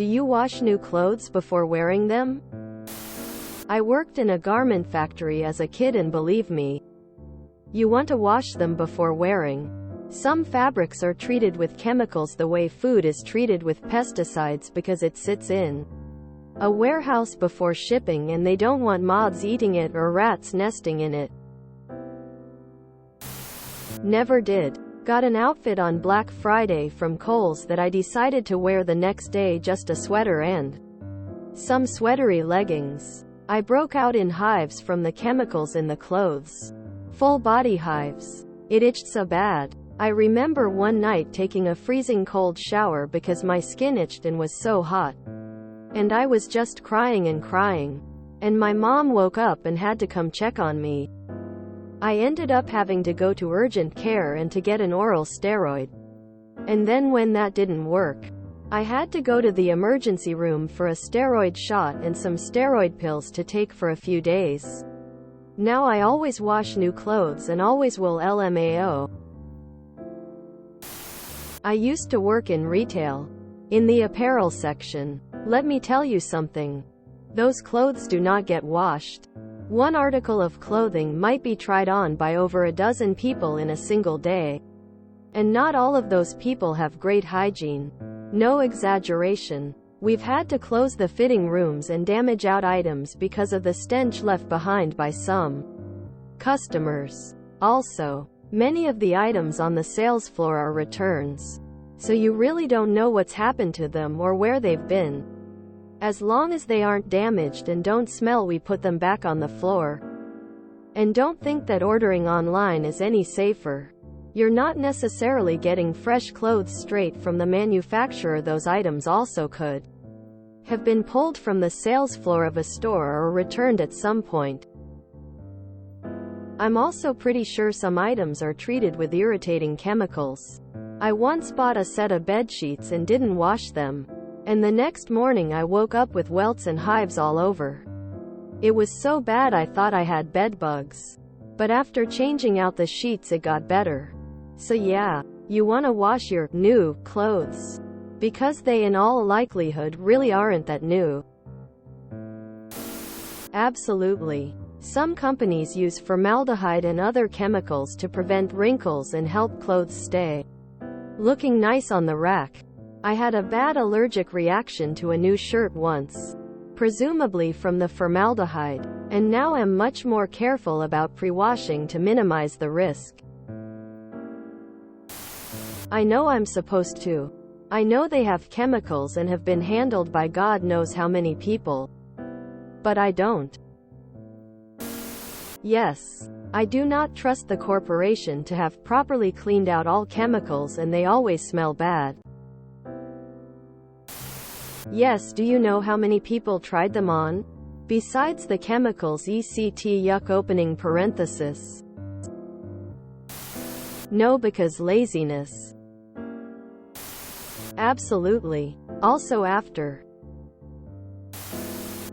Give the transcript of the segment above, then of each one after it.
Do you wash new clothes before wearing them? I worked in a garment factory as a kid, and believe me, you want to wash them before wearing. Some fabrics are treated with chemicals the way food is treated with pesticides because it sits in a warehouse before shipping and they don't want moths eating it or rats nesting in it. Never did. Got an outfit on Black Friday from Kohl's that I decided to wear the next day, just a sweater and some sweatery leggings. I broke out in hives from the chemicals in the clothes. Full body hives. It itched so bad. I remember one night taking a freezing cold shower because my skin itched and was so hot. And I was just crying and crying. And my mom woke up and had to come check on me. I ended up having to go to urgent care and to get an oral steroid. And then when that didn't work, I had to go to the emergency room for a steroid shot and some steroid pills to take for a few days. Now I always wash new clothes and always will. LMAO. I used to work in retail. In the apparel section. Let me tell you something. Those clothes do not get washed. One article of clothing might be tried on by over a dozen people in a single day. And not all of those people have great hygiene. No exaggeration. We've had to close the fitting rooms and damage out items because of the stench left behind by some customers. Also, many of the items on the sales floor are returns. So you really don't know what's happened to them or where they've been. As long as they aren't damaged and don't smell, we put them back on the floor. And don't think that ordering online is any safer. You're not necessarily getting fresh clothes straight from the manufacturer. Those items also could have been pulled from the sales floor of a store or returned at some point. I'm also pretty sure some items are treated with irritating chemicals. I once bought a set of bed sheets and didn't wash them. And the next morning I woke up with welts and hives all over. It was so bad I thought I had bed bugs. But after changing out the sheets it got better. So yeah, you want to wash your new clothes. Because they in all likelihood really aren't that new. Absolutely. Some companies use formaldehyde and other chemicals to prevent wrinkles and help clothes stay looking nice on the rack. I had a bad allergic reaction to a new shirt once, presumably from the formaldehyde, and now I'm much more careful about pre-washing to minimize the risk. I know I'm supposed to. I know they have chemicals and have been handled by God knows how many people. But I don't. Yes, I do not trust the corporation to have properly cleaned out all chemicals, and they always smell bad. Yes, do you know how many people tried them on? Besides the chemicals, ECT yuck opening parenthesis. No, because laziness. Absolutely. Also after.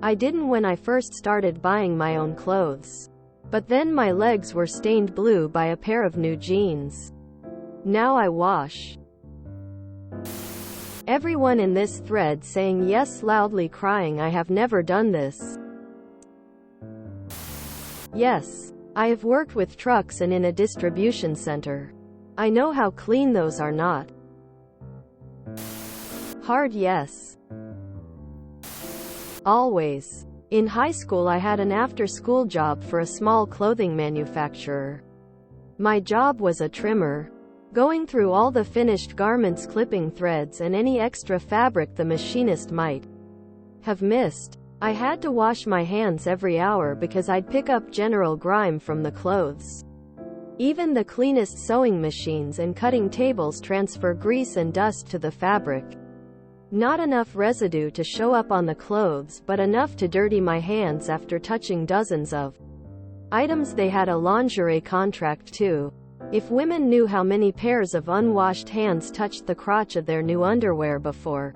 I didn't when I first started buying my own clothes. But then my legs were stained blue by a pair of new jeans. Now I wash. Everyone in this thread saying yes, loudly crying, I have never done this. Yes, I have worked with trucks and in a distribution center. I know how clean those are. Not hard. Yes. Always. In high school I had an after-school job for a small clothing manufacturer. My job was a trimmer. Going through all the finished garments, clipping threads and any extra fabric the machinist might have missed. I had to wash my hands every hour because I'd pick up general grime from the clothes. Even the cleanest sewing machines and cutting tables transfer grease and dust to the fabric. Not enough residue to show up on the clothes, but enough to dirty my hands after touching dozens of items. They had a lingerie contract too. If women knew how many pairs of unwashed hands touched the crotch of their new underwear before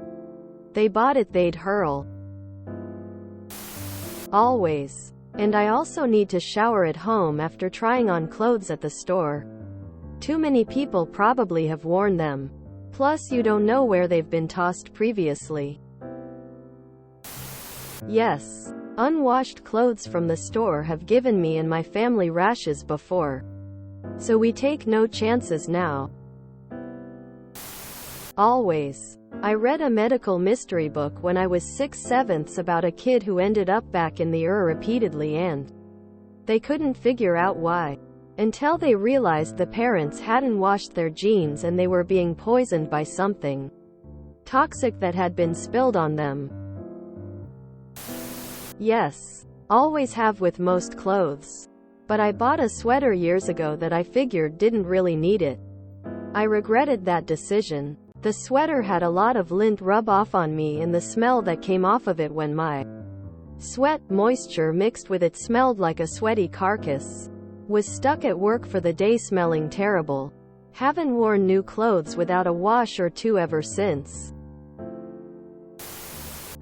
they bought it, they'd hurl. Always. And I also need to shower at home after trying on clothes at the store. Too many people probably have worn them. Plus you don't know where they've been tossed previously. Yes. Unwashed clothes from the store have given me and my family rashes before. So we take no chances now. Always. I read a medical mystery book when I was 6/7 about a kid who ended up back in the repeatedly and they couldn't figure out why. Until they realized the parents hadn't washed their jeans and they were being poisoned by something toxic that had been spilled on them. Yes. Always have with most clothes. But I bought a sweater years ago that I figured didn't really need it. I regretted that decision. The sweater had a lot of lint rub off on me and the smell that came off of it when my sweat, moisture mixed with it smelled like a sweaty carcass. Was stuck at work for the day smelling terrible. Haven't worn new clothes without a wash or two ever since.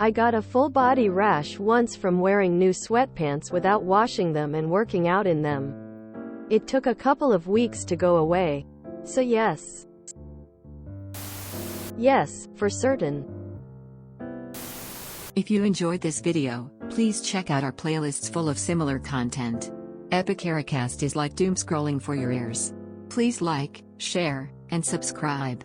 I got a full body rash once from wearing new sweatpants without washing them and working out in them. It took a couple of weeks to go away. So yes. Yes, for certain. If you enjoyed this video, please check out our playlists full of similar content. Epic Ericast is like doom scrolling for your ears. Please like, share, and subscribe.